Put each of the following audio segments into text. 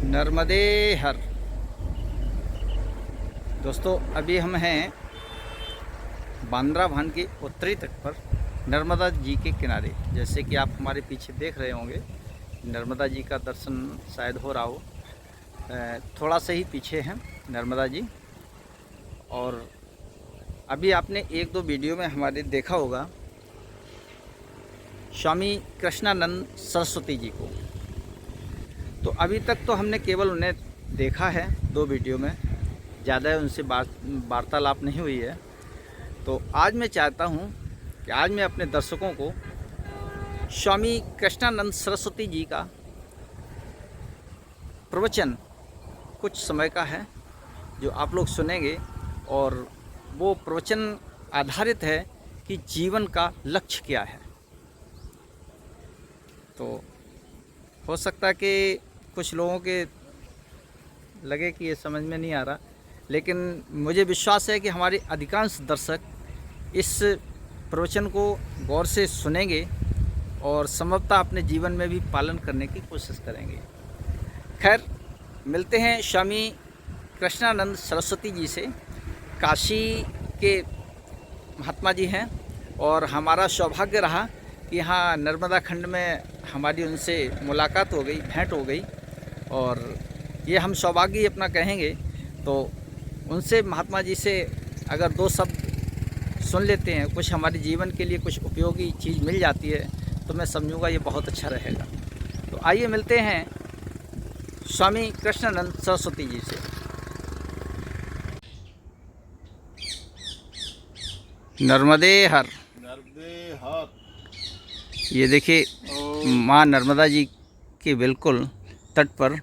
नर्मदे हर। दोस्तों, अभी हम हैं बांद्रा भान के उत्तरी तट पर नर्मदा जी के किनारे। जैसे कि आप हमारे पीछे देख रहे होंगे, नर्मदा जी का दर्शन शायद हो रहा हो। थोड़ा सा ही पीछे हैं नर्मदा जी। और अभी आपने एक दो वीडियो में हमारे देखा होगा स्वामी कृष्णानंद सरस्वती जी को। तो अभी तक तो हमने केवल उन्हें देखा है दो वीडियो में, ज़्यादा उनसे वार्तालाप नहीं हुई है। तो आज मैं चाहता हूँ कि आज मैं अपने दर्शकों को स्वामी कृष्णानंद सरस्वती जी का प्रवचन कुछ समय का है जो आप लोग सुनेंगे, और वो प्रवचन आधारित है कि जीवन का लक्ष्य क्या है। तो हो सकता है कि कुछ लोगों के लगे कि ये समझ में नहीं आ रहा, लेकिन मुझे विश्वास है कि हमारे अधिकांश दर्शक इस प्रवचन को गौर से सुनेंगे और संभवतः अपने जीवन में भी पालन करने की कोशिश करेंगे। खैर, मिलते हैं स्वामी कृष्णानंद सरस्वती जी से। काशी के महात्मा जी हैं और हमारा सौभाग्य रहा कि यहाँ नर्मदा खंड में हमारी उनसे मुलाकात हो गई, भेंट हो गई। और ये हम सौभाग्य अपना कहेंगे। तो उनसे, महात्मा जी से अगर दो शब्द सुन लेते हैं, कुछ हमारे जीवन के लिए कुछ उपयोगी चीज़ मिल जाती है, तो मैं समझूंगा ये बहुत अच्छा रहेगा। तो आइए मिलते हैं स्वामी कृष्णानंद सरस्वती जी से। नर्मदे हर। नर्मदे हर। ये देखिए माँ नर्मदा जी के बिल्कुल तट पर,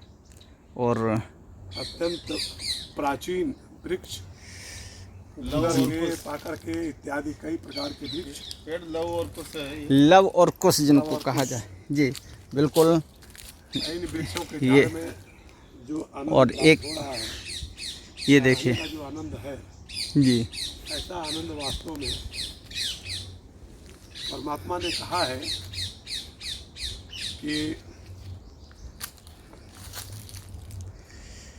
और अत्यंत प्राचीन वृक्ष, लव के, पाकर के इत्यादि कई प्रकार के वृक्ष, पेड़ लव और कुश है। लव और कुश जिनको कहा जाए, जी बिल्कुल। इन वृक्षों के ये झाड़ में जो आनंद और एक हो रहा है, ये देखिए का जो आनंद है, जी, ऐसा आनंद वास्तव में परमात्मा ने कहा है कि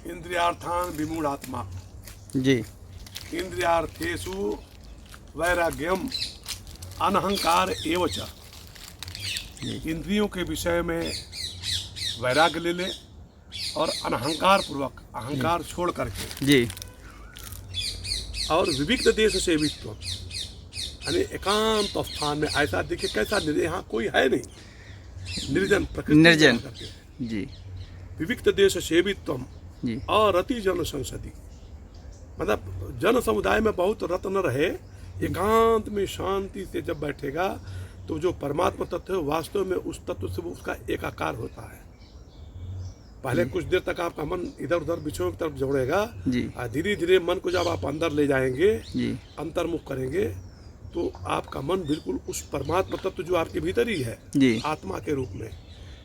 इंद्रियार्थान विमूढ़ात्मा जी, इंद्रियार्थेषु वैराग्यम अनहंकार एव च। इंद्रियों के विषय में वैराग्य ले ले और अनहंकार पूर्वक, अहंकार छोड़ करके, जी, और विविक्त देश सेवित्व, यानी एकांत स्थान में ऐसा देखिए कैसा यहाँ कोई है नहीं, निर्जन प्रकृति निर्जन, करके, जी विविक्त देश सेवित्व जी, और रति जन संसदी, मतलब जन समुदाय में बहुत रत न रहे, एकांत में शांति से जब बैठेगा तो जो परमात्मा तत्व है वास्तव में उस तत्व से वो उसका एकाकार होता है। पहले कुछ देर तक आपका मन इधर उधर विषयों की तरफ जोड़ेगा, और धीरे धीरे मन को जब आप अंदर ले जाएंगे, अंतर्मुख करेंगे, तो आपका मन बिल्कुल उस परमात्मा तत्व जो आपके भीतर ही है, आत्मा के रूप में,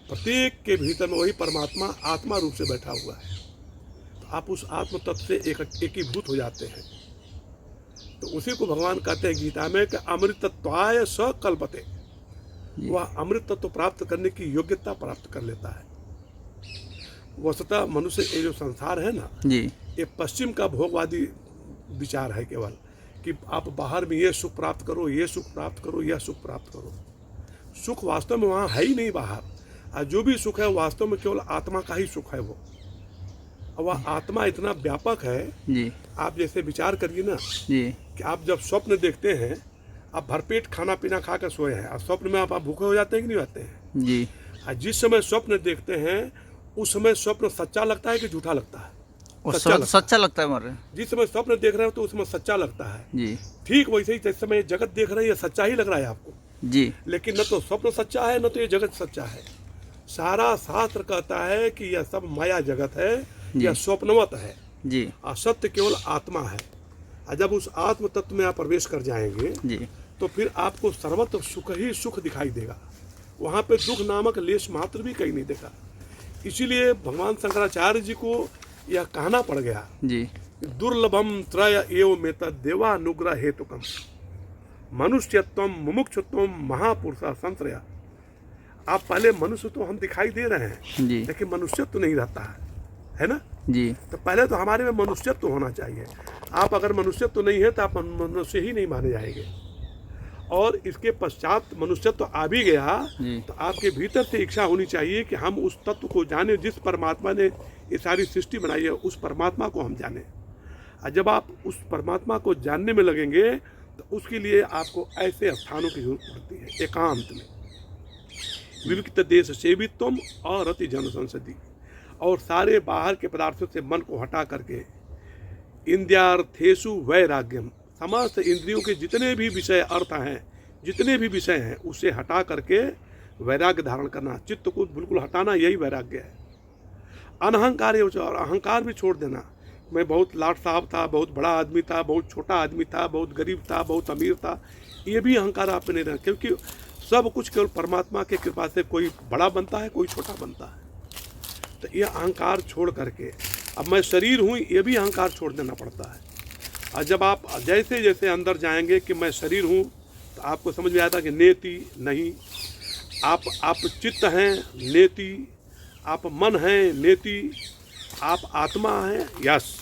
प्रत्येक के भीतर में वही परमात्मा आत्मा रूप से बैठा हुआ है। तो आप उस आत्म तत्व से एकीभूत हो जाते हैं। तो उसी को भगवान कहते हैं गीता में कि अमृतत्वाय स कल्पते, वह अमृत तत्व प्राप्त करने की योग्यता प्राप्त कर लेता है। वस्तुतः मनुष्य ये जो संसार है ना, ये पश्चिम का भोगवादी विचार है केवल, कि आप बाहर में ये सुख प्राप्त करो, ये सुख प्राप्त करो, यह सुख प्राप्त करो। सुख वास्तव में वहाँ है ही नहीं बाहर, और जो भी सुख है वास्तव में केवल आत्मा का ही सुख है। वो वह आत्मा इतना व्यापक है। आप जैसे विचार करिए ना कि आप जब स्वप्न देखते हैं, आप भरपेट खाना पीना खा कर सोए हैं, और स्वप्न में आप भूखे हो जाते हैं कि नहीं होते हैं जी। और जिस समय स्वप्न देखते हैं उस समय स्वप्न सच्चा लगता है कि झूठा लगता है? सच्चा लगता है हमारे। जिस समय स्वप्न देख रहे हो तो उसमें सच्चा लगता है जी। ठीक वैसे ही जिस समय जगत देख रहे हैं, ये सच्चा ही लग रहा है आपको जी, लेकिन न तो स्वप्न सच्चा है, न तो ये जगत सच्चा है। सारा शास्त्र कहता है कि यह सब माया जगत है, यह स्वप्नवत है जी, और सत्य केवल आत्मा है। और जब उस आत्म तत्व में आप प्रवेश कर जाएंगे जी, तो फिर आपको सर्वत्र सुख ही सुख दिखाई देगा। वहाँ पे दुख नामक लेश मात्र भी कहीं नहीं देखा। इसीलिए भगवान शंकराचार्य जी को यह कहना पड़ गया जी, दुर्लभम त्रय एव में देवानुग्रह हेतुकम मनुष्यत्व मुमुक्षुत्व महापुरुषा संश्रया। आप पहले मनुष्य तो हम दिखाई दे रहे हैं, लेकिन मनुष्य तो नहीं रहता है। है ना। जी तो पहले तो हमारे में मनुष्यत्व होना चाहिए। आप अगर मनुष्यत्व नहीं है तो आप मनुष्य ही नहीं माने जाएंगे। और इसके पश्चात मनुष्यत्व आ भी गया जी तो आपके भीतर से इच्छा होनी चाहिए कि हम उस तत्व को जाने जिस परमात्मा ने ये सारी सृष्टि बनाई है, उस परमात्मा को हम जाने। और जब आप उस परमात्मा को जानने में लगेंगे तो उसके लिए आपको ऐसे स्थानों की जरूरत पड़ती है, एकांत में, विविक्त देश सेवित्वम और अति जन संसदी, और सारे बाहर के पदार्थों से मन को हटा करके इंद्रियार्थेषु वैराग्यम, समस्त इंद्रियों के जितने भी विषय अर्थ हैं, जितने भी विषय हैं, उसे हटा करके वैराग्य धारण करना, चित्त को बिल्कुल हटाना, यही वैराग्य है। अनहंकार और अहंकार भी छोड़ देना। मैं बहुत लाट साहब था, बहुत बड़ा आदमी था, बहुत छोटा आदमी था, बहुत गरीब था, बहुत अमीर था, ये भी अहंकार आप में नहीं रहना, क्योंकि सब कुछ केवल परमात्मा के कृपा से कोई बड़ा बनता है, कोई छोटा बनता है। तो ये अहंकार छोड़ करके अब मैं शरीर हूँ, ये भी अहंकार छोड़ देना पड़ता है। और जब आप जैसे जैसे अंदर जाएंगे कि मैं शरीर हूँ, तो आपको समझ में आता कि नेति नहीं, आप चित्त हैं, नेति, आप मन हैं, नेति, आप आत्मा हैं, यस।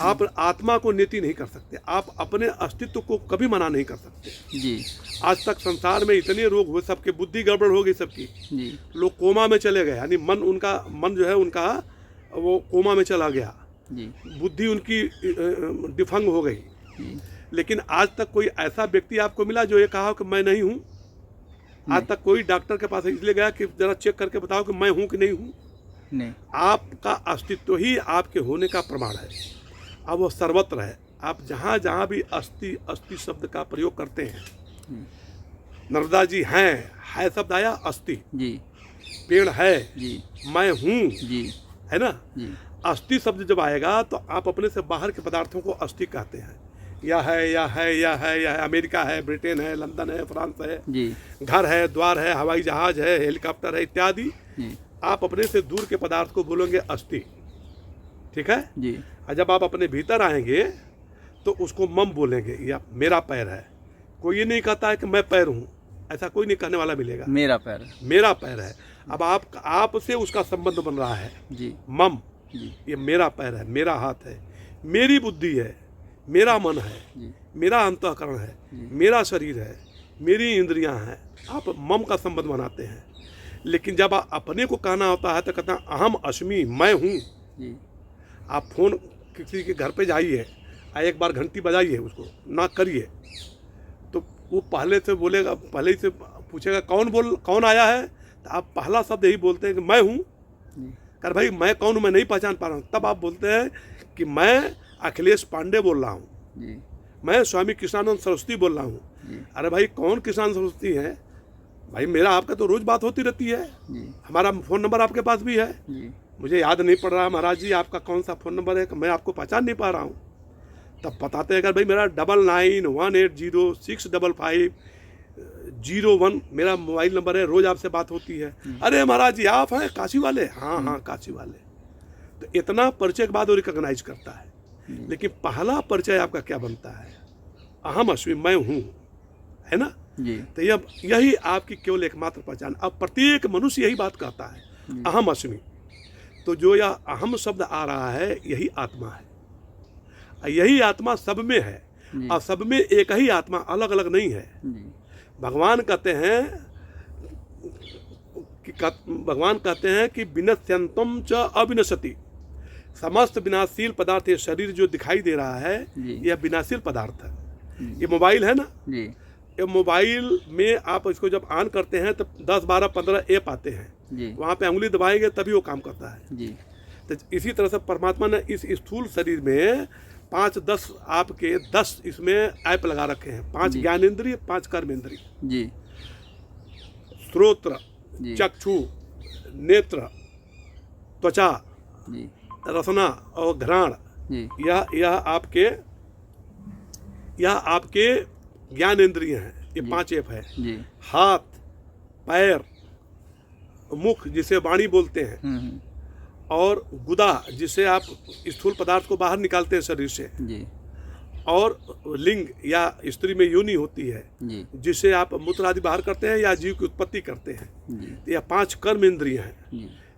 आप आत्मा को नेति नहीं कर सकते, आप अपने अस्तित्व को कभी मना नहीं कर सकते। जी आज तक संसार में इतने रोग हुए, सबके बुद्धि गड़बड़ हो गई सबकी, जी लोग कोमा में चले गए, यानी मन जो है उनका वो कोमा में चला गया, जी बुद्धि उनकी डिफंग हो गई। जी लेकिन आज तक कोई ऐसा व्यक्ति आपको मिला जो ये कहा कि मैं नहीं हूँ? आज तक कोई डॉक्टर के पास इसलिए गया कि जरा चेक करके बताओ कि मैं हूँ कि नहीं हूँ? नहीं। आपका अस्तित्व ही आपके होने का प्रमाण है। अब वो सर्वत्र है। आप जहाँ जहाँ भी अस्थि अस्थि शब्द का प्रयोग करते हैं, नर्मदा जी हैं, है शब्द आया अस्थि, जी पेड़ है, जी मैं हूँ, जी है ना। जी अस्थि शब्द जब आएगा तो आप अपने से बाहर के पदार्थों को अस्थि कहते हैं। या है, या है, या है, या है, अमेरिका है, ब्रिटेन है, लंदन है, फ्रांस है, जी घर है, द्वार है, हवाई जहाज है, हेलीकॉप्टर है, इत्यादि। जी आप अपने से दूर के पदार्थ को बोलेंगे अस्थि, ठीक है। जी और जब आप अपने भीतर आएंगे तो उसको मम बोलेंगे, या मेरा पैर है। कोई ये नहीं कहता है कि मैं पैर हूँ, ऐसा कोई नहीं कहने वाला मिलेगा। मेरा पैर है। मेरा पैर है। अब आप से उसका संबंध बन रहा है, जी मम, जी ये मेरा पैर है, मेरा हाथ है, मेरी बुद्धि है, मेरा मन है, जी मेरा अंतःकरण है, मेरा शरीर है, मेरी इंद्रियां हैं। आप मम का संबंध बनाते हैं। लेकिन जब आप अपने को कहना होता है तो कहते हैं अहम अस्मि, मैं हूँ। जी आप फोन किसी के घर पे जाइए, एक बार घंटी बजाइए, उसको ना करिए, तो वो पहले से बोलेगा, पहले ही से पूछेगा कौन आया है, तो आप पहला शब्द यही बोलते हैं कि मैं हूँ। कर भाई मैं कौन हूँ, मैं नहीं पहचान पा रहा हूँ। तब आप बोलते हैं कि मैं अखिलेश पांडे बोल रहा हूँ, जी मैं स्वामी कृष्णानंद सरस्वती बोल रहा हूँ। अरे भाई कौन कृष्णानंद सरस्वती है? भाई मेरा आपका तो रोज बात होती रहती है, हमारा फ़ोन नंबर आपके पास भी है। जी मुझे याद नहीं पड़ रहा महाराज जी आपका कौन सा फ़ोन नंबर है, कि मैं आपको पहचान नहीं पा रहा हूँ। तब बताते हैं, अगर भाई मेरा 9918065501 मेरा मोबाइल नंबर है, रोज़ आपसे बात होती है। अरे महाराज जी आप हैं काशी वाले? हाँ हाँ काशी वाले। तो इतना परिचय के बाद वो रिकॉग्नाइज करता है। लेकिन पहला परिचय आपका क्या बनता है? अहम अस्मि, मैं हूँ, है ना। जी तो यही आपकी केवल एकमात्र पहचान। अब प्रत्येक मनुष्य यही बात कहता है, अहम अस्मि। तो जो यह अहम शब्द आ रहा है, यही आत्मा है। यही आत्मा सब में है, और सब में एक ही आत्मा, अलग अलग नहीं है। भगवान कहते हैं कि विनश्यन्तम च अविनश्यति, समस्त विनाशील पदार्थ, ये शरीर जो दिखाई दे रहा है यह विनाशील पदार्थ है। ये मोबाइल है ना, ये मोबाइल में आप इसको जब ऑन करते हैं तो 10, 12, 15 ऐप आते हैं, वहाँ पे उंगली दबाएंगे तभी वो काम करता है। तो इसी तरह से परमात्मा ने इस स्थूल शरीर में 5-10 आपके 10 इसमें ऐप लगा रखे हैं। 5 ज्ञानेंद्रिय, 5 कर्मेंद्रिय, श्रोत्र, चक्षु, नेत्र, त्वचा, रसना और घ्राण, यह आपके ज्ञानेंद्रिय हैं। ये 5 ऐप है। हाथ, पैर, मुख जिसे वाणी बोलते हैं, और गुदा जिसे आप स्थूल पदार्थ को बाहर निकालते हैं शरीर से, और लिंग या स्त्री में योनि होती है जिसे आप मूत्र आदि बाहर करते हैं या जीव की उत्पत्ति करते हैं। यह 5 कर्म इंद्रिय हैं।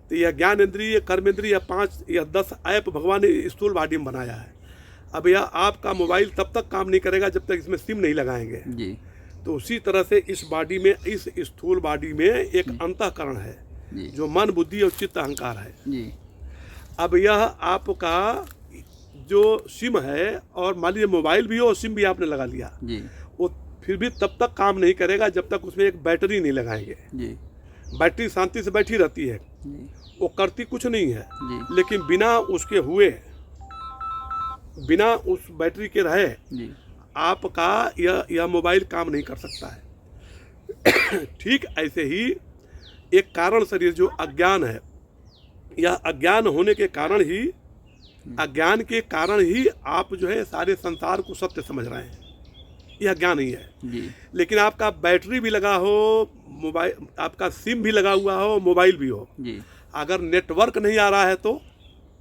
तो यह ज्ञानेंद्रिय, कर्मेंद्रिय, 5 या 10 ऐप भगवान ने स्थूल बॉडी में बनाया है। अब यह आपका मोबाइल तब तक काम नहीं करेगा जब तक इसमें सिम नहीं लगाएंगे जी। तो उसी तरह से इस बॉडी में, इस स्थूल बॉडी में एक अंतःकरण है जी। जो मन, बुद्धि और चित्त, अहंकार है जी। अब यह आपका जो सिम है, और मान लीजिए मोबाइल भी हो और सिम भी आपने लगा लिया जी। वो फिर भी तब तक काम नहीं करेगा जब तक उसमें एक बैटरी नहीं लगाएंगे। जी। बैटरी शांति से बैठी रहती है, जी। वो करती कुछ नहीं है, जी। लेकिन बिना उसके हुए, बिना उस बैटरी के रहे जी। आपका यह मोबाइल काम नहीं कर सकता है। ठीक ऐसे ही एक कारण शरीर जो अज्ञान है, यह अज्ञान होने के कारण ही, अज्ञान के कारण ही आप जो है सारे संसार को सत्य समझ रहे हैं, यह ज्ञान ही है जी। लेकिन आपका बैटरी भी लगा हो, मोबाइल, आपका सिम भी लगा हुआ हो, मोबाइल भी हो, जी। अगर नेटवर्क नहीं आ रहा है तो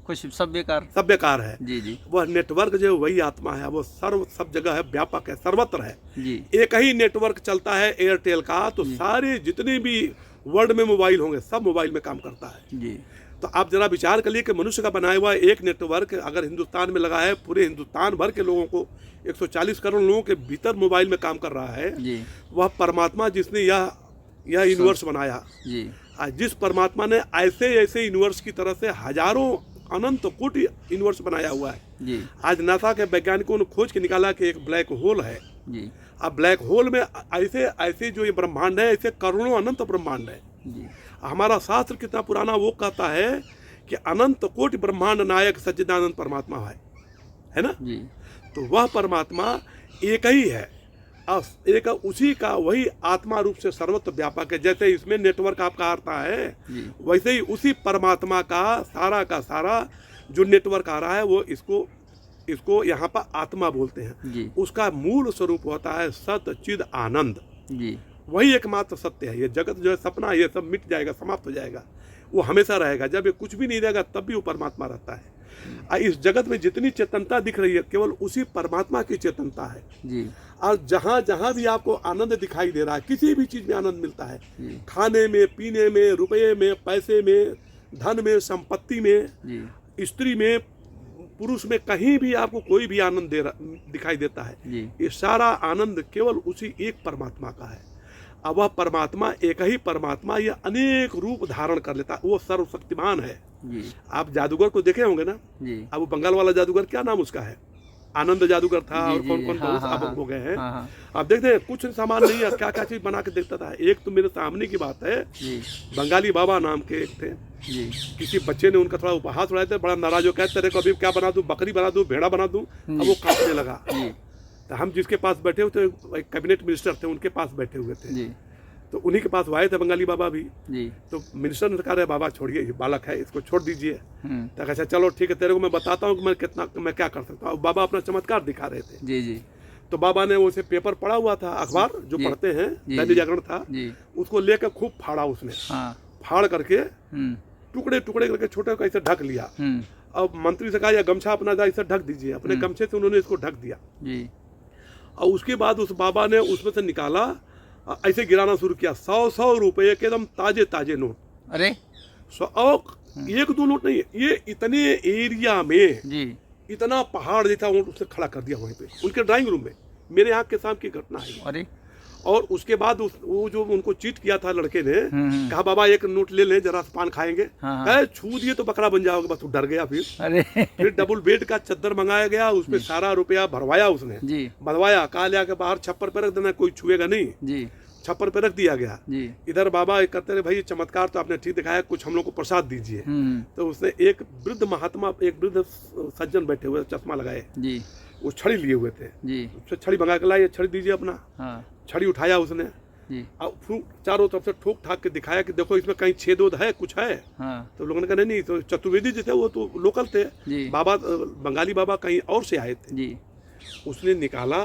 कुछ सब बेकार। सब बेकार है। जी। जी। वह नेटवर्क जो वही आत्मा है, वो सब जगह है, व्यापक है, सर्वत्र है। जी। एक ही नेटवर्क चलता है एयरटेल का, तो सारे जितने भी वर्ल्ड में मोबाइल होंगे सब मोबाइल में काम करता है। जी। तो आप जरा विचार करिए कि मनुष्य का बनाया हुआ एक नेटवर्क अगर हिंदुस्तान में लगा है, पूरे हिंदुस्तान भर के लोगों को, 140 करोड़ लोगों के भीतर मोबाइल में काम कर रहा है, जी। वह परमात्मा जिसने यह यूनिवर्स बनाया, जी। आज जिस परमात्मा ने ऐसे ऐसे यूनिवर्स की तरह से हजारों अनंत कोटि यूनिवर्स बनाया हुआ है। जी। आज नासा के वैज्ञानिकों ने खोज के निकाला कि एक ब्लैक होल है। जी। अब ब्लैक होल में ऐसे ऐसे जो ये ब्रह्मांड है, ऐसे करोड़ों अनंत ब्रह्मांड है। जी। हमारा शास्त्र कितना पुराना, वो कहता है कि अनंत कोटि ब्रह्मांड नायक सच्चिदानंद परमात्मा है ना। जी। तो वह परमात्मा एक ही है, एक उसी का वही आत्मा रूप से सर्वत्र व्यापक है। जैसे इसमें नेटवर्क आपका आता है, वैसे ही उसी परमात्मा का सारा जो नेटवर्क आ रहा है, वो इसको यहाँ पर आत्मा बोलते हैं। जी। उसका मूल स्वरूप होता है सत चिद आनंद। जी। वही एकमात्र सत्य है। ये जगत जो है सपना, ये सब मिट जाएगा, समाप्त हो जाएगा, वो हमेशा रहेगा। जब ये कुछ भी नहीं रहेगा तब भी वो परमात्मा रहता है। इस जगत में जितनी चेतनता दिख रही है, केवल उसी परमात्मा की चेतनता है। जी। और जहाँ जहाँ भी आपको आनंद दिखाई दे रहा है, किसी भी चीज में आनंद मिलता है, खाने में, पीने में, रुपये में, पैसे में, धन में, संपत्ति में, स्त्री में, पुरुष में, कहीं भी आपको कोई भी आनंद दिखाई देता है, ये सारा आनंद केवल उसी एक परमात्मा का है। अब वह परमात्मा, एक ही परमात्मा, यह अनेक रूप धारण कर लेता है, वो सर्वशक्तिमान है। आप जादूगर को देखे होंगे ना। अब वो बंगाल वाला जादूगर, क्या नाम उसका है, आनंद जादूगर था, और कौन कौन बहुत अब हो गए हैं। आप देखते हैं कुछ सामान नहीं है, क्या क्या चीज बना के देखता था। एक तो मेरे सामने की बात है, बंगाली बाबा नाम के एक थे, किसी बच्चे ने उनका थोड़ा उपहास उड़ाया था, बड़ा नाराज हो, कहते तेरे को अभी क्या बना दूं, बकरी बना दूं, भेड़ा बना दूं। अब वो कांपने लगा। तो हम जिसके पास बैठे हुए थे, कैबिनेट मिनिस्टर थे, उनके पास बैठे हुए थे, तो उन्हीं के पास आए थे बंगाली बाबा भी। तो मिनिस्टर ने कहा, रहे बाबा छोड़िए, ये बालक है, इसको छोड़ दीजिए। तो अच्छा चलो ठीक है, तेरे को मैं बताता हूँ कि मैं क्या कर सकता हूँ। बाबा अपना चमत्कार दिखा रहे थे। तो बाबा ने उसे पेपर पढ़ा हुआ था, अखबार जो पढ़ते हैं, दैनिक जागरण था, उसको लेकर खूब फाड़ा उसने। फाड़ करके टुकड़े टुकड़े करके छोटे को ऐसे ढक लिया। अब मंत्री से कहा, या गमछा अपना ऐसे ढक दीजिए। अपने गमछे से उन्होंने इसको ढक दिया। और उसके बाद उस बाबा ने उसमें से निकाला, ऐसे गिराना शुरू किया, 100 रुपए के एकदम ताजे ताजे नोट। अरे 100, एक दो नोट नहीं है, ये इतने एरिया में इतना पहाड़ जैसा उसने खड़ा कर दिया वहीं पे, उनके ड्राइंग रूम में। मेरे आंख के सामने की घटना है। अरे और उसके बाद वो जो उनको चीट किया था लड़के ने, कहा बाबा एक नोट ले लें, जरा पान खाएंगे। कहे छू दिए तो बकरा बन जाओगे। बस डर गया। फिर डबल बेड का चद्दर मंगाया गया, उसमें सारा रुपया भरवाया उसने, भरवाया, कहा लिया के बाहर छप्पर पे रख देना, कोई छुएगा नहीं। छप्पर पे रख दिया गया। इधर बाबा कहते रहे, भाई चमत्कार तो आपने ठीक दिखाया, कुछ हम लोग को प्रसाद दीजिए। तो उसने एक वृद्ध महात्मा, एक वृद्ध सज्जन बैठे हुए, चश्मा लगाए, वो छड़ी लिए हुए थे, उससे छड़ी मंगा के लाए, छड़ी दीजिए अपना। छड़ी उठाया उसने, और चारों तरफ से ठोक ठाक के दिखाया कि देखो इसमें कहीं छेद वोद है, कुछ है। तो लोगों ने कहा नहीं। तो चतुर्वेदी जी थे, वो तो लोकल थे, बाबा बंगाली बाबा कहीं और से आए थे। उसने निकाला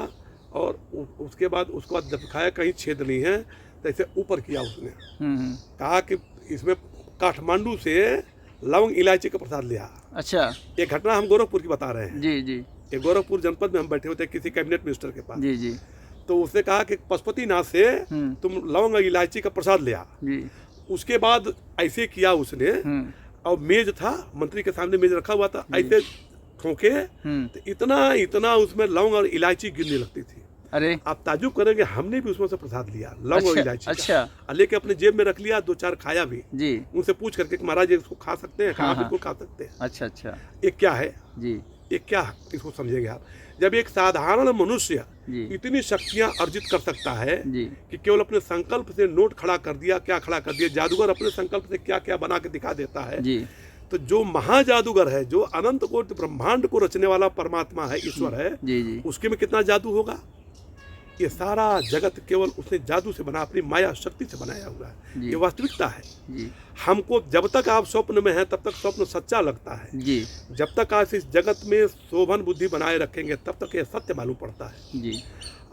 और उसके बाद उसको दिखाया कहीं छेद नहीं है, तो ऐसे ऊपर किया उसने, कहा कि इसमें काठमांडू से लवंग इलायची का प्रसाद लिया। अच्छा, ये घटना हम गोरखपुर की बता रहे हैं। ये गोरखपुर जनपद में हम बैठे हुए थे किसी कैबिनेट मिनिस्टर के पास। तो उसने कहा कि पशुपतिनाथ से तुम लवंग इलायची का प्रसाद लिया। उसके बाद ऐसे किया उसने, और मेज था, मंत्री के सामने मेज रखा हुआ था, ऐसे ठोके तो इतना उसमें लौंग और इलायची गिरने लगती थी। अरे आप ताजुब करेंगे, हमने भी उसमें से प्रसाद लिया, लौंग और इलायची अच्छा और लेके अपने जेब में रख लिया, 2-4 खाया भी जी। उनसे पूछ करके कि महाराज इसको खा सकते हैं? हाँ, बिल्कुल खा सकते हैं। अच्छा अच्छा ये क्या है जी ये क्या है? इसको समझेंगे आप। जब एक साधारण मनुष्य जी इतनी शक्तियां अर्जित कर सकता है जी कि केवल अपने संकल्प से नोट खड़ा कर दिया, क्या खड़ा कर दिया, जादूगर अपने संकल्प से क्या क्या बना के दिखा देता है, जी तो जो महाजादूगर है, जो अनंत कोटि ब्रह्मांड को रचने वाला परमात्मा है, ईश्वर है, जी जी उसके में कितना जादू होगा। ये सारा जगत केवल उसने जादू से बना, अपनी माया शक्ति से बनाया हुआ है। जी। ये वास्तविकता है। जी हमको जब तक आप स्वप्न में हैं तब तक स्वप्न सच्चा लगता है, जी जब तक आप इस जगत में शोभन बुद्धि बनाए रखेंगे तब तक ये सत्य मालूम पड़ता है। जी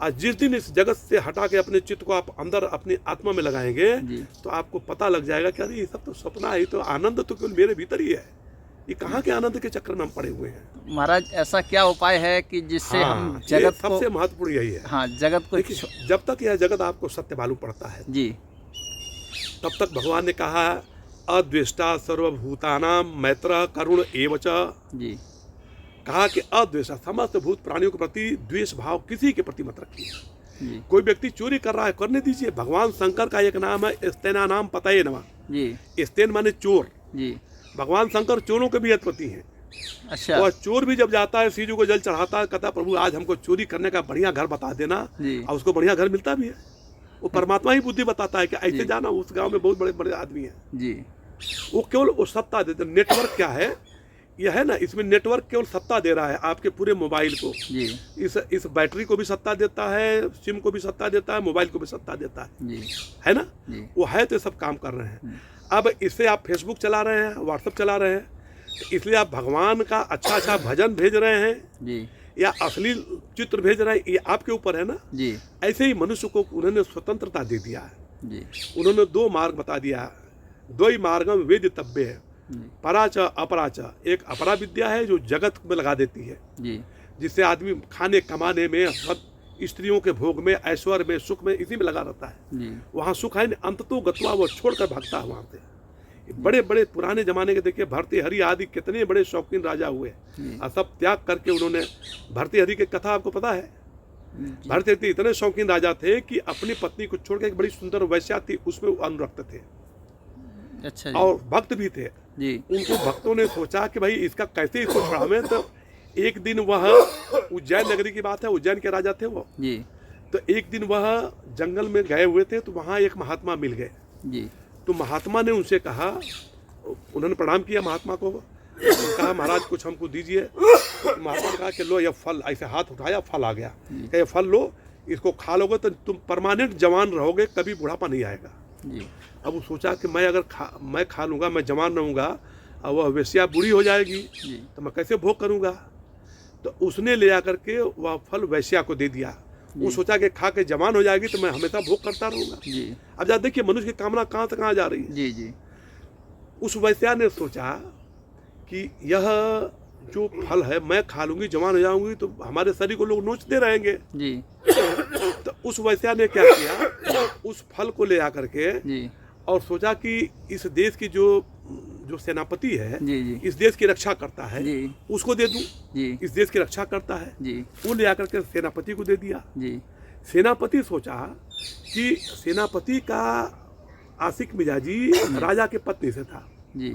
और जिस दिन इस जगत से हटा के अपने चित्त को आप अंदर अपनी आत्मा में लगाएंगे जी तो आपको पता लग जाएगा कि अरे ये सब तो सपना है, तो आनंद तो केवल मेरे भीतर ही है। ये कहाँ के आनंद के चक्कर में हम पड़े हुए हैं। महाराज ऐसा क्या उपाय है कि जिससे हम ये जगत सबसे को, महत्वपूर्ण यही है। हाँ जगत को देखिए, जब तक यह जगत आपको सत्य मालूम पड़ता है जी तब तक भगवान ने कहा अद्वेष्टा सर्वभूतानाम मैत्र करुण एवच, जी कहा कि अद्वेषा, समस्त भूत प्राणियों के प्रति द्वेष भाव किसी के प्रति मत रखिए। जी कोई व्यक्ति चोरी कर रहा है, करने दीजिए। भगवान शंकर का एक नाम है स्तेना नाम पतये नमः। जी स्तेन माने चोर। जी भगवान शंकर चोरों के भी अधिपति हैं। अच्छा और चोर भी जब जाता है सीजू को जल चढ़ाता है, कहता प्रभु आज हमको चोरी करने का बढ़िया घर बता देना, जी और उसको बढ़िया घर मिलता भी है। वो परमात्मा ही बुद्धि बताता है कि ऐसे जी। जाना, उस गांव में बहुत बड़े बड़े आदमी हैं। जी वो केवल वो सत्ता देते। नेटवर्क क्या है, यह है ना, इसमें नेटवर्क केवल सत्ता दे रहा है आपके पूरे मोबाइल को। जी इस बैटरी को भी सत्ता देता है, सिम को भी सत्ता देता है, मोबाइल को भी सत्ता देता जी है ना। जी वो है तो सब काम कर रहे हैं। अब इससे आप फेसबुक चला रहे हैं, व्हाट्सएप चला रहे हैं, तो इसलिए आप भगवान का अच्छा अच्छा भजन भेज रहे हैं जी या असली चित्र भेज रहे हैं, ये आपके ऊपर है ना। जी ऐसे ही मनुष्य को उन्होंने स्वतंत्रता दे दिया है। जी उन्होंने 2 मार्ग बता दिया है, 2 ही मार्गम वेदितव्य है, जी पराच अपराच। एक अपरा विद्या है जो जगत में लगा देती है, जी जिससे आदमी खाने कमाने में, सब स्त्रियों के भोग में, ऐश्वर्य में, सुख में, इसी में लगा रहता है। जी वहाँ सुख है, अंत तो गत्वा वो छोड़कर भागता है वहाँ से। बड़े बड़े पुराने जमाने के देखिए, भर्तृहरि आदि कितने बड़े शौकीन राजा हुए, जी और सब त्याग करके उन्होंने, भर्तृहरि की कथा आपको पता है। जी भर्तृहरि इतने शौकीन राजा थे कि अपनी पत्नी को छोड़कर एक बड़ी सुंदर वैश्या थी, उसमें वो अनुरक्त थे अच्छा जी और भक्त भी थे। जी उनको भक्तों ने सोचा कि भाई इसका कैसे इसको छुड़ावें। तो एक दिन वह, उज्जैन नगरी की बात है, उज्जैन के राजा थे वो, जी तो एक दिन वह जंगल में गए हुए थे, तो वहाँ एक महात्मा मिल गए। जी तो महात्मा ने उनसे कहा, उन्होंने प्रणाम किया महात्मा को, कहा महाराज कुछ हमको दीजिए। तो महात्मा ने कहा कि लो ये फल, ऐसे हाथ उठाया, फल आ गया। कहा ये फल लो, इसको खा लोगे तो तुम परमानेंट जवान रहोगे, कभी बुढ़ापा नहीं आएगा। जी अब वो सोचा कि मैं अगर मैं खा लूँगा, मैं जवान रहूँगा, और वह वेश्या बूढ़ी हो जाएगी जी तो मैं कैसे भोग करूँगा। तो उसने ले आकर के वह फल वैश्या को दे दिया। वो सोचा कि खा के जवान हो जाएगी तो मैं हमेशा भोग करता रहूँगा। जी अब जा देखिए मनुष्य की कामना कहाँ से कहाँ जा रही है। जी जी उस वैश्या ने सोचा कि यह जो फल है मैं खा लूँगी, जवान हो जाऊँगी तो हमारे शरीर को लोग नोचते रहेंगे। जी तो उस वैश्या ने क्या किया, उस फल को ले आकर के जी और सोचा कि इस देश की जो सेनापति है, जी जी इस देश की रक्षा करता है, जी उसको दे दूं। जी इस देश की रक्षा करता है, जी वो ले आकर के सेनापति को दे दिया। जी सेनापति सोचा कि सेनापति का आशिक मिजाजी राजा के पत्नी से था, जी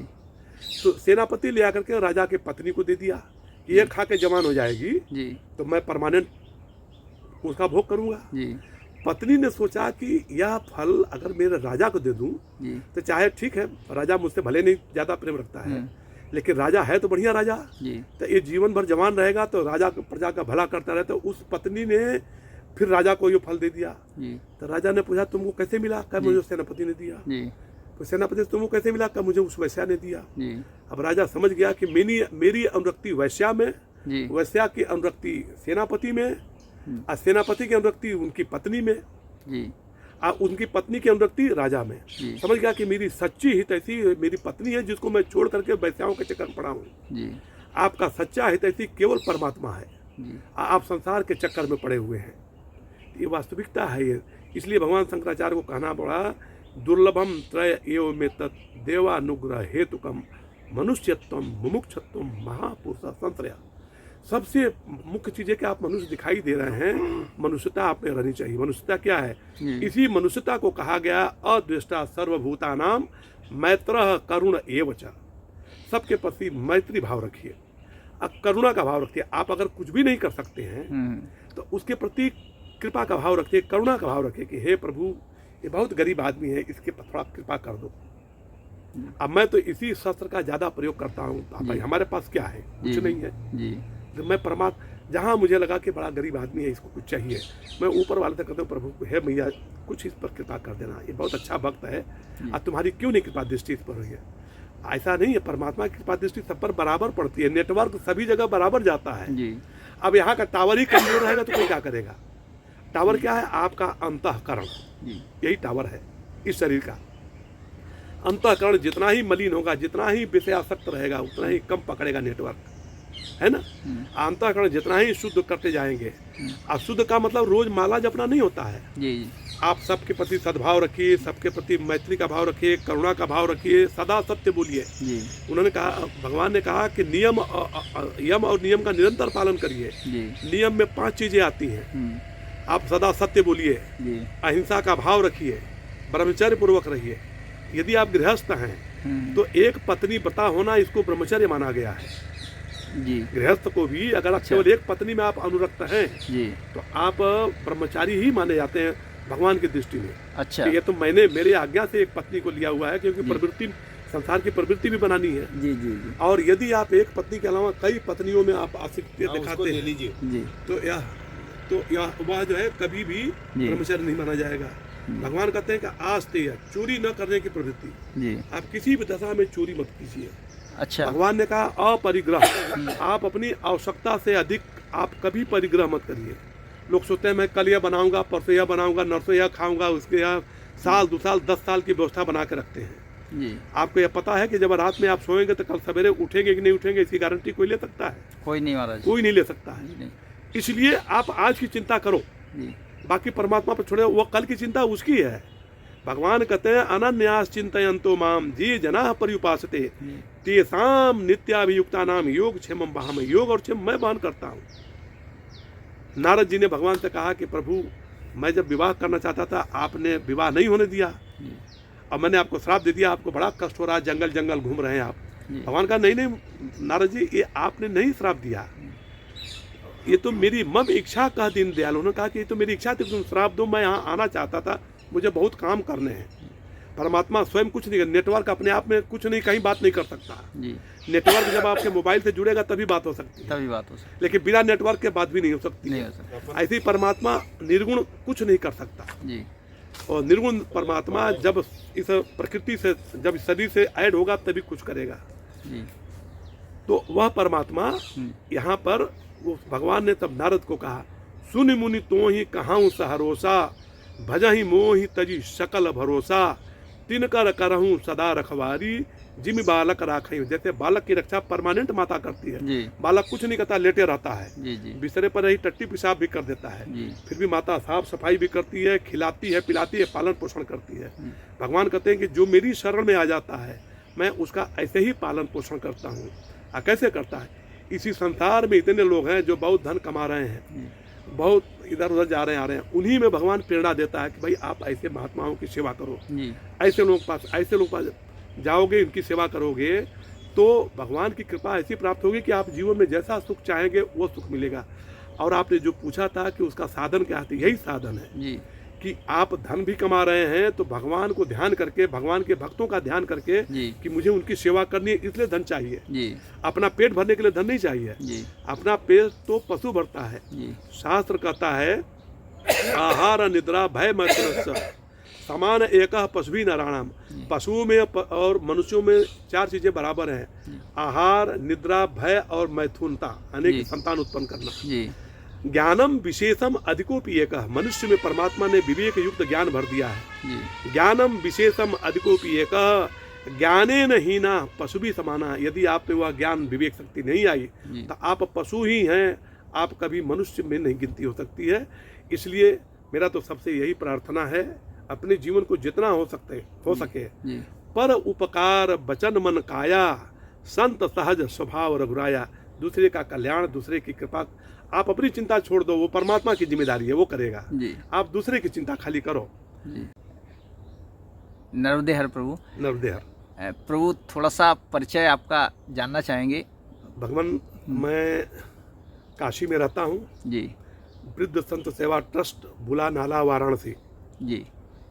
तो सेनापति ले आकर के राजा के पत्नी को दे दिया, ये खा के जवान हो जाएगी जी तो मैं परमानेंट उसका भोग करूंगा। जी पत्नी ने सोचा कि यह फल अगर मेरे राजा को दे दूं जी तो चाहे ठीक है, राजा मुझसे भले नहीं ज़्यादा प्रेम रखता है, लेकिन राजा है तो बढ़िया राजा, जी तो ये जीवन भर जवान रहेगा तो राजा प्रजा का भला करता रहे। तो उस पत्नी ने फिर राजा को ये फल दे दिया। जी तो राजा ने पूछा तुमको कैसे मिला, कब मुझे सेनापति ने दिया। जी तो सेनापति तुमको कैसे मिला, कब मुझे उस वैश्या ने दिया। जी अब राजा समझ गया कि मेरी अनुरक्ति वैश्या में, जी वैश्या की अनुरक्ति सेनापति में, और सेनापति की अनुरक्ति उनकी पत्नी में, जी और उनकी पत्नी की अनुरक्ति राजा में। जी समझ गया कि मेरी सच्ची हित ऐसी मेरी पत्नी है जिसको मैं छोड़ करके वैश्याओं के चक्कर में पड़ा हूँ। जी आपका सच्चा हित ऐसी केवल परमात्मा है, जी आप संसार के चक्कर में पड़े हुए हैं। ये वास्तविकता है ये। इसलिए भगवान शंकराचार्य को कहना पड़ा दुर्लभम त्रय एव में तत् देवानुग्रह हेतुकम मनुष्यत्वम मुमुक्षत्वम महापुरुष संश्रया। सबसे मुख्य चीज है कि आप मनुष्य दिखाई दे रहे हैं, मनुष्यता आप में रहनी चाहिए। मनुष्यता क्या है? इसी मनुष्यता को कहा गया अद्वेष्टा सर्वभूतानाम मैत्रः करुण एव च। सबके प्रति मैत्री भाव रखिए, अब करुणा का भाव रखिए। आप अगर कुछ भी नहीं कर सकते हैं तो उसके प्रति कृपा का भाव रखिए, करुणा का भाव रखिए कि हे प्रभु, ये बहुत गरीब आदमी है, इसके पर थोड़ा कृपा कर दो। अब मैं तो इसी शस्त्र का ज्यादा प्रयोग करता हूँ। भाई हमारे पास क्या है? कुछ नहीं है जी। तो मैं परमात्मा, जहाँ मुझे लगा कि बड़ा गरीब आदमी है, इसको कुछ चाहिए, मैं ऊपर वाले से कहता हूँ प्रभु हे मैया कुछ इस पर कृपा कर देना, ये बहुत अच्छा भक्त है, अब तुम्हारी क्यों नहीं कृपा दृष्टि इस पर हुई है? ऐसा नहीं है, परमात्मा की कृपा दृष्टि सब पर बराबर पड़ती है, नेटवर्क सभी जगह बराबर जाता है जी। अब यहाँ का टावर ही कमजोर रहेगा तो कोई क्या करेगा? टावर क्या है? आपका अंतःकरण, यही टावर है इस शरीर का। अंतःकरण जितना ही मलिन होगा, जितना ही विषयासक्त रहेगा, उतना ही कम पकड़ेगा नेटवर्क, है ना। अंतःकरण जितना ही शुद्ध करते जाएंगे। अब शुद्ध का मतलब रोज माला जपना नहीं होता है जी। आप सबके प्रति सद्भाव रखिए, सबके प्रति मैत्री का भाव रखिए, करुणा का भाव रखिए, सदा सत्य बोलिए। उन्होंने कहा, भगवान ने कहा कि यम और नियम का निरंतर पालन करिए। नियम में 5 चीजें आती हैं। आप सदा सत्य बोलिए, अहिंसा का भाव रखिए, ब्रह्मचर्य पूर्वक रहिए। यदि आप गृहस्थ हैं तो एक पत्नी व्रता होना, इसको ब्रह्मचर्य माना गया है जी। गृहस्थ को भी अगर आप केवल एक पत्नी में आप अनुरक्त हैं जी, तो आप ब्रह्मचारी ही माने जाते हैं भगवान की दृष्टि में। अच्छा, ये तो मैंने मेरे आज्ञा से एक पत्नी को लिया हुआ है, क्योंकि प्रवृत्ति, संसार की प्रवृत्ति भी बनानी है जी जी जी। और यदि आप एक पत्नी के अलावा कई पत्नियों में आप आसक्ति दिखाते हैं जी, तो वह जो है कभी भी ब्रह्मचर्य नहीं माना जाएगा। भगवान कहते हैं कि आस्ते चोरी न करने की प्रवृत्ति, आप किसी भी दशा में चोरी मत कीजिए। अच्छा, भगवान ने कहा अपरिग्रह, आप अपनी आवश्यकता से अधिक आप कभी परिग्रह मत करिए। लोग सोचते हैं मैं कल यह बनाऊंगा, परसों यह बनाऊंगा, नरसों यह खाऊंगा, उसके यहाँ साल 2 साल 10 साल की व्यवस्था बना के रखते हैं जी। आपको यह पता है कि जब रात में आप सोएंगे तो कल सवेरे उठेंगे कि नहीं उठेंगे, इसकी गारंटी कोई ले सकता है? कोई नहीं महाराज, कोई नहीं ले सकता है। इसलिए आप आज की चिंता करो, बाकी परमात्मा पर छोड़े, वो कल की चिंता उसकी है। भगवान कहते हैं अनन्यास चिंतयन्तो माम ये जना पर्युपासते तेषाम नित्याभियुक्ता नाम योग क्षेमम वहाम। योग और क्षेम मैं बहन करता हूँ। नारद जी ने भगवान से कहा कि प्रभु, मैं जब विवाह करना चाहता था आपने विवाह नहीं होने दिया, अब मैंने आपको श्राप दे दिया, आपको बड़ा कष्ट हो रहा है, जंगल जंगल घूम रहे हैं आप। भगवान कहा नहीं नहीं नारद जी, ये आपने नहीं श्राप दिया, ये तो मेरी मम इच्छा का दीन दयाल। उन्होंने कहा कि ये तो मेरी इच्छा थी, तुम श्राप दो, मैं यहाँ आना चाहता था, मुझे बहुत काम करने हैं। परमात्मा स्वयं कुछ नहीं, नेटवर्क अपने आप में कुछ नहीं, कहीं बात नहीं कर सकता जी। नेटवर्क जब आपके मोबाइल से जुड़ेगा तभी बात हो सकती है, तभी बात हो सकती है, लेकिन बिना नेटवर्क के बात भी नहीं हो सकती है। ऐसे ही परमात्मा निर्गुण कुछ नहीं कर सकता जी। और निर्गुण परमात्मा जब इस प्रकृति से, जब शरीर से ऐड होगा तभी कुछ करेगा जी। तो वह परमात्मा यहाँ पर वो भगवान ने तब नारद को कहा, सुनि मुनि तो ही कहाऊं सहरोसा, भजहि मोहि तजी सकल भरोसा, तिनकर करहूं सदा रखवारी, जिम बालक राखई। जैसे बालक की रक्षा परमानेंट माता करती है जी। बालक कुछ नहीं करता, लेटे रहता है जी जी। बिस्तरे पर ही टट्टी पेशाब भी कर देता है जी। फिर भी माता साफ सफाई भी करती है, खिलाती है, पिलाती है, पालन पोषण करती है। भगवान कहते हैं कि जो मेरी शरण में आ जाता है मैं उसका ऐसे ही पालन पोषण करता हूँ। कैसे करता है? इसी संसार में इतने लोग हैं जो बहुत धन कमा रहे हैं, बहुत इधर उधर जा रहे हैं, आ रहे हैं, उन्हीं में भगवान प्रेरणा देता है कि भाई आप ऐसे महात्माओं की सेवा करो, ऐसे लोग पास जाओगे, इनकी सेवा करोगे तो भगवान की कृपा ऐसी प्राप्त होगी कि आप जीवन में जैसा सुख चाहेंगे वो सुख मिलेगा। और आपने जो पूछा था कि उसका साधन क्या है, यही साधन है जी। कि आप धन भी कमा रहे हैं तो भगवान को ध्यान करके, भगवान के भक्तों का ध्यान करके कि मुझे उनकी सेवा करनी है, इसलिए धन चाहिए जी। अपना पेट भरने के लिए धन नहीं चाहिए जी। अपना पेट तो पशु भरता है जी। शास्त्र कहता है आहार निद्रा भय मैत्र समान एक पशु नारायणम। पशुओं में और मनुष्यों में 4 चीजें बराबर हैं, आहार, निद्रा, भय और मैथुनता, यानी संतान उत्पन्न करना। ज्ञानम विशेषम अधिकोपि एक, मनुष्य में परमात्मा ने विवेक युक्त ज्ञान भर दिया है। ज्ञानम विशेषम अधिकोपि एक, ज्ञाने न हीना पशु भी समाना। यदि आप पे वह ज्ञान विवेक शक्ति नहीं आई तो आप पशु ही हैं, आप कभी मनुष्य में नहीं गिनती हो सकती है। इसलिए मेरा तो सबसे यही प्रार्थना है अपने जीवन को जितना हो सके जी पर उपकार वचन मन काया, संत सहज स्वभाव रघुराया। दूसरे का कल्याण, दूसरे की कृपा, आप अपनी चिंता छोड़ दो, वो परमात्मा की जिम्मेदारी है, वो करेगा। जी आप दूसरे की चिंता खाली करो। जी। नर्मदे हर प्रभु। नर्मदे हर। प्रभु, थोड़ा सा परिचय आपका जानना चाहेंगे। भगवान, मैं काशी में रहता हूँ। जी वृद्ध संत सेवा ट्रस्ट बुला नाला वाराणसी, जी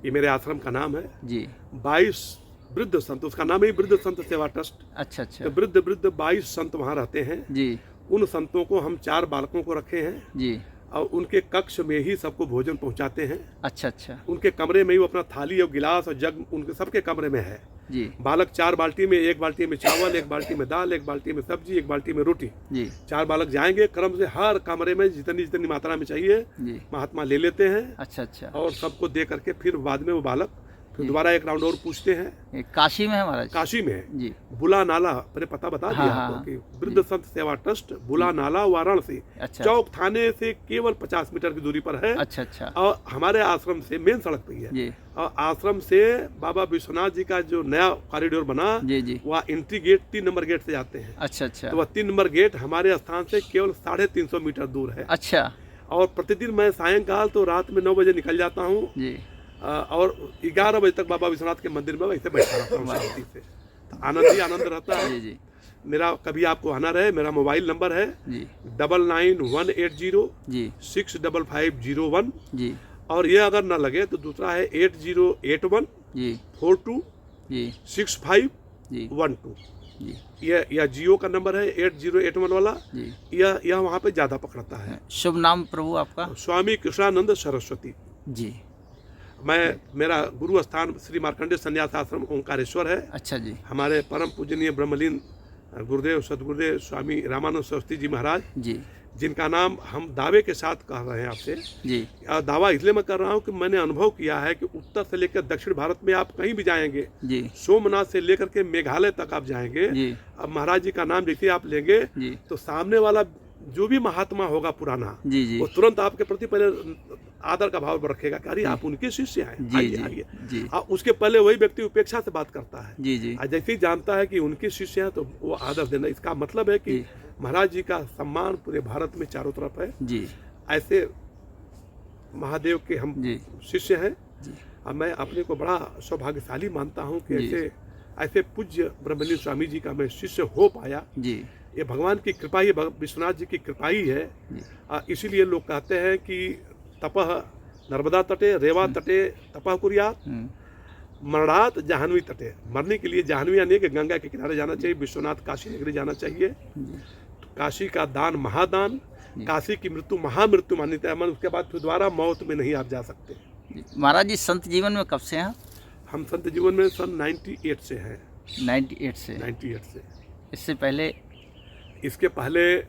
ये मेरे आश्रम का नाम है। जी। 22 वृद्ध संत, उसका नाम ही वृद्ध संत सेवा ट्रस्ट। अच्छा अच्छा। तो वृद्ध 22 संत वहाँ रहते हैं। जी उन संतों को हम 4 बालकों को रखे हैं जी। और उनके कक्ष में ही सबको भोजन पहुँचाते हैं। अच्छा अच्छा। उनके कमरे में ही वो अपना थाली और गिलास और जग उनके सबके कमरे में है। जी बालक 4 बाल्टी में, 1 बाल्टी में चावल, 1 बाल्टी में दाल, 1 बाल्टी में सब्जी, 1 बाल्टी में रोटी। जी 4 बालक जाएंगे क्रम से, हर कमरे में जितनी जितनी मात्रा में चाहिए जी। महात्मा ले लेते हैं अच्छा अच्छा। और सबको दे करके फिर बाद में वो बालक फिर दोबारा एक राउंड और पूछते हैं। ये काशी में है महाराज? काशी में है। जी। बुला नाला, मैंने पता बता दिया हाँ, आपको हाँ, कि वृद्ध संत सेवा ट्रस्ट बुला नाला वाराणसी, अच्छा चौक थाने से केवल 50 मीटर की दूरी पर है। अच्छा अच्छा। और हमारे आश्रम से मेन सड़क पे ही है। जी और आश्रम से बाबा विश्वनाथ जी का जो नया कॉरिडोर बना, जी जी। वह एंट्री गेट 3 नंबर गेट से जाते हैं। अच्छा अच्छा। तो वह 3 नंबर गेट हमारे स्थान से केवल 350 मीटर दूर है। अच्छा। और प्रतिदिन मैं सायंकाल तो रात में 9 बजे निकल जाता हूँ जी। और 11 बजे तक बाबा विश्वनाथ के मंदिर में वैसे बैठा रहता हूँ शांति से। तो आनंद ही आनंद रहता है। जी जी मेरा कभी आपको आना रहे, मेरा मोबाइल नंबर है जी 9918065501। जी और ये अगर ना लगे तो दूसरा है 8081 जी 42 जी 6512। जी यह जियो का नंबर है 8081 वाला। जी। यह वहाँ पे ज़्यादा पकड़ता है। शुभ नाम प्रभु आपका? स्वामी कृष्णानंद सरस्वती। जी। मेरा गुरु स्थान श्री मार्कंडेय संन्यास आश्रम ओंकारेश्वर है। अच्छा जी। हमारे परम पूजनीय ब्रह्मलीन गुरुदेव सदगुरुदेव स्वामी रामानंद सरस्वती जी महाराज, जी जिनका नाम हम दावे के साथ कह रहे हैं आपसे। जी। दावा इसलिए मैं कर रहा हूँ कि मैंने अनुभव किया है कि उत्तर से लेकर दक्षिण भारत में आप कहीं भी जाएंगे, जी सोमनाथ से लेकर के मेघालय तक आप जाएंगे, जी अब महाराज जी का नाम देखिए आप लेंगे जी तो सामने वाला जो भी महात्मा होगा पुराना, जी जी वो तुरंत आपके प्रति पहले आदर का भाव रखेगा कि अरे आप उनके शिष्य हैं, जी आइए जी आइए। जी और उसके पहले वही व्यक्ति उपेक्षा से बात करता है। जी जी और जैसे ही जानता है कि उनके शिष्य हैं तो वो आदर देना, इसका मतलब है कि जी। महाराज जी का सम्मान पूरे भारत में चारों तरफ है। जी ऐसे महादेव के हम जी शिष्य हैं। जी। और मैं अपने को बड़ा सौभाग्यशाली मानता हूँ कि जी। ऐसे पूज्य ब्रह्मलीन स्वामी जी का मैं शिष्य हो पाया। जी ये भगवान की कृपा ही, विश्वनाथ जी की कृपा ही है। इसीलिए लोग कहते हैं कि तपह नर्मदा तटे रेवा तटे तपह कुरियात, मरणात जाह्नवी तटे। मरने के लिए जाह्नवी यानी कि गंगा के किनारे जाना चाहिए, विश्वनाथ काशी नगरी जाना चाहिए। तो काशी का दान महादान, काशी की मृत्यु महामृत्यु मान्यता है। उसके बाद फिर दोबारा मौत में नहीं आप जा सकते। महाराज जी संत जीवन में कब से हैं? हम संत जीवन में सन 98 से हैं। 98 से? 98 से। इससे पहले? इसके पहले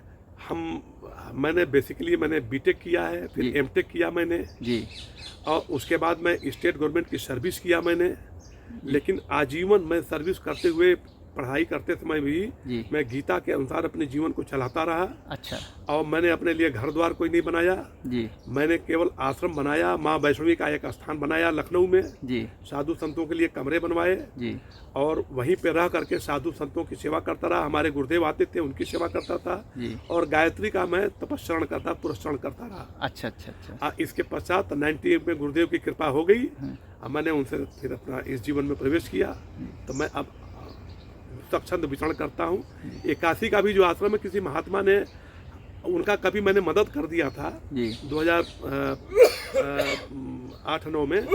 मैंने बेसिकली मैंने बीटेक किया है, फिर एमटेक किया मैंने जी। और उसके बाद मैं स्टेट गवर्नमेंट की सर्विस किया मैंने। लेकिन आजीवन मैं सर्विस करते हुए, पढ़ाई करते समय भी जी। मैं गीता के अनुसार अपने जीवन को चलाता रहा। अच्छा। और मैंने अपने लिए घर द्वार कोई नहीं बनाया जी। मैंने केवल आश्रम बनाया, माँ वैष्णवी का एक स्थान बनाया लखनऊ में जी। साधु संतों के लिए कमरे बनवाए जी। और वहीं पे रह करके साधु संतों की सेवा करता रहा। हमारे गुरुदेव आते थे, उनकी सेवा करता था जी। और गायत्री का मैं तपस्चरण करता, पुरस्चरण करता रहा। अच्छा अच्छा अच्छा। इसके पश्चात 98 में गुरुदेव की कृपा हो गई। अब मैंने उनसे फिर अपना इस जीवन में प्रवेश किया। तो मैं अब स्वच्छंद विचरण करता हूँ। ये काशी का भी जो आश्रम है, किसी महात्मा ने उनका कभी मैंने मदद कर दिया था 2008-9 में।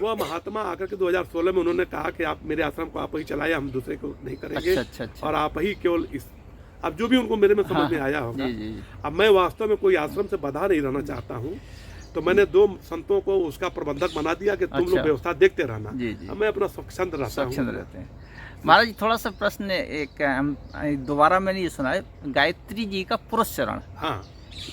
वह महात्मा आकर के 2016 में उन्होंने कहा कि आप मेरे आश्रम को आप ही चलाइए, हम दूसरे को नहीं करेंगे। अच्छा। और आप ही केवल इस, अब जो भी उनको मेरे में समझ में आया होगा। जी। अब मैं वास्तव में कोई आश्रम से बाधा नहीं रहना चाहता हूँ। तो मैंने 2 संतों को उसका प्रबंधक बना दिया कि तुम लोग व्यवस्था देखते रहना। अब मैं अपना स्वच्छंद रहता हूँ। रहते हैं। महाराज जी थोड़ा सा प्रश्न एक दोबारा मैंने ये सुना है, गायत्री जी का पुरस्चरण। हाँ,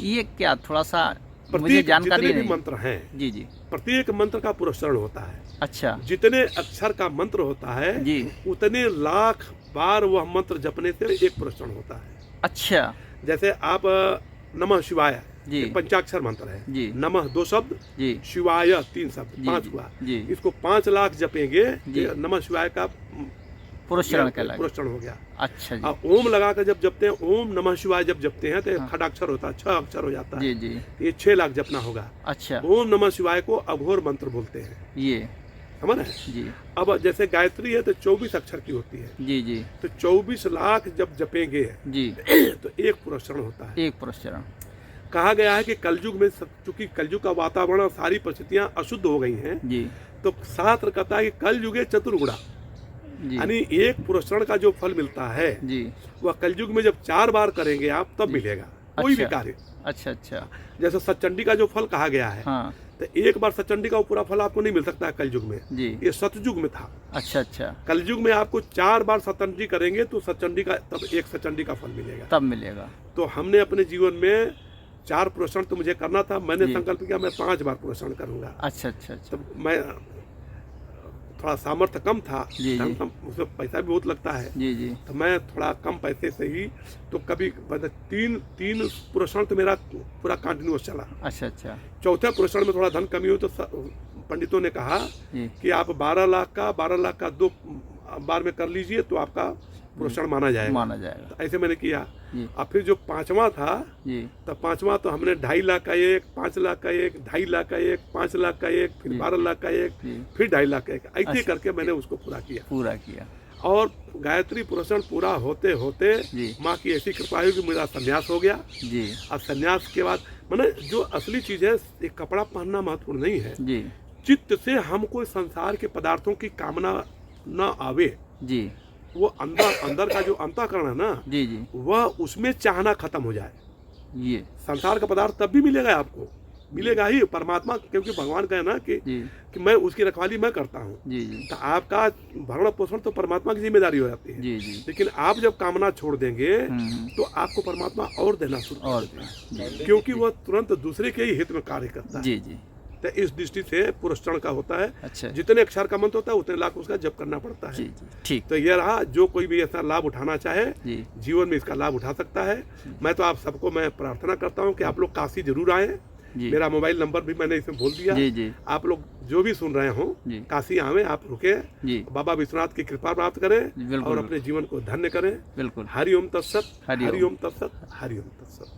ये क्या, थोड़ा सा मुझे जानकारी जितने भी नहीं। मंत्र हैं जी जी। प्रत्येक मंत्र का पुरस्चरण होता है। अच्छा। जितने अक्षर का मंत्र होता है जी, उतने लाख बार वह मंत्र जपने से एक पुरस्चरण होता है। अच्छा। जैसे आप नमः शिवाय जी। ये पंचाक्षर मंत्र है। जी। नमः 2 शब्द, जी। शिवाय 3 शब्द, जी, 5 जी, हुआ। जी। इसको 5 लाख जपेंगे जी। तो नमः शिवाय का पुरस्चरण कहलाएगा। पुरस्चरण हो गया। अच्छा जी। अब ओम लगाकर जब जपते हैं, ओम नमः शिवाय जब जपते हैं तो हाँ। खडाक्षर होता है, 6 अक्षर हो जाता है। जी, जी। ये 6 लाख जपना होगा। अच्छा। ओम नमः शिवाय को अघोर मंत्र बोलते हैं, ये। समझ रहे? जी। अब जैसे गायत्री है तो 24 अक्षर की होती है, जी, जी। तो 24 लाख जब जपेंगे जी। तो एक पुरस्चरण होता है। एक पुरस्चरण। कहा गया है कि कलयुग में चूंकि कलयुग का वातावरण और सारी परिस्थितियां अशुद्ध हो गई हैं, जी। तो शास्त्र कहता है कि कलयुगे चतुर्गुणा, जी। यानी एक पुरस्चरण का जो फल मिलता है जी। वह कलयुग में जब 4 बार करेंगे आप तब मिलेगा कोई भी अच्छा। कार्य। अच्छा, अच्छा। जैसे सतचंडी का जो फल कहा गया है, हाँ। तो एक बार सतचंडी का पूरा फल आपको नहीं मिल सकता है कलयुग में, जी। ये सतयुग में था। अच्छा, अच्छा। कलयुग में आपको 4 बार सतचंडी करेंगे तो सतचंडी का तब एक सतचंडी का फल मिलेगा। तब मिलेगा। तो हमने अपने जीवन में 4 पुरस्चरण तो मुझे करना था, मैंने जी। संकल्प किया मैं 5 बार पुरस्चरण करूंगा। अच्छा, अच्छा, अच्छा। तब मैं थोड़ा सामर्थ्य कम था, जी, धन जी। कम, उसमें पैसा भी बहुत लगता है, जी, जी। तो मैं थोड़ा कम पैसे से ही तो कभी मतलब तीन पुरस्चरण तो मेरा पूरा कंटिन्यूअस चला। अच्छा, अच्छा। चौथे पुरस्चरण में थोड़ा धन कमी हुई तो पंडितों ने कहा जी। कि आप 12 लाख का 2 बार में कर लीजिए तो आपका पुरस्चरण माना जाएगा। माना जाएगा। तो ऐसे मैंने किया। जी। और फिर जो 5वां था, जी। तब 5वां तो हमने 2.5 लाख का एक, 5 लाख का एक, 2.5 लाख का एक, 5 लाख का एक, फिर जी। 12 लाख का एक, जी। फिर 2.5 लाख का एक, ऐसे अच्छा। करके मैंने उसको पूरा किया। पूरा किया। और गायत्री पुरस्चरण पूरा होते होते जी। माँ की ऐसी कृपा हुई कि मेरा संन्यास हो गया। जी। और संन्यास के बाद मैंने जो असली चीज है, एक कपड़ा पहनना महत्वपूर्ण नहीं है, जी। चित्त से हमको संसार के पदार्थों की कामना न आवे, जी। वो अंदर का जो अंतःकरण है ना, जी। जी। वह उसमें चाहना खत्म हो जाए। ये। संसार का पदार्थ तब भी मिलेगा आपको, मिलेगा ही परमात्मा, क्योंकि भगवान का है ना जी। कि मैं उसकी रखवाली मैं करता हूँ। जी। जी। तो आपका भरण पोषण तो परमात्मा की जिम्मेदारी हो जाती है। जी। जी। लेकिन आप जब कामना छोड़ देंगे हम्म। तो आपको परमात्मा और देना शुरू कर और देगा, जी। क्योंकि वह तुरंत दूसरे के ही हित में कार्य करता है। जी। जी। तो इस दृष्टि से पुरस्चरण का होता है, अच्छा। जितने अक्षर का मंत्र होता है उतने लाख उसका जप करना पड़ता जी। है। जी। ठीक। तो यह रहा, जो कोई भी ऐसा लाभ उठाना चाहे जी। जीवन में इसका लाभ उठा सकता है। मैं तो आप सबको मैं प्रार्थना करता हूँ कि आप लोग काशी जरूर आए। जी। मेरा मोबाइल नंबर भी मैंने इसमें बोल दिया। जी। जी। आप लोग जो भी सुन रहे हो जी। काशी आवे, आप रुके, जी। बाबा विश्वनाथ की कृपा प्राप्त करें बिल्कुल। और अपने जीवन को धन्य करें। बिल्कुल। हरि ओम तत्सत, हरि ओम। हरि ओम तत्सत, हरि ओम तत्सत।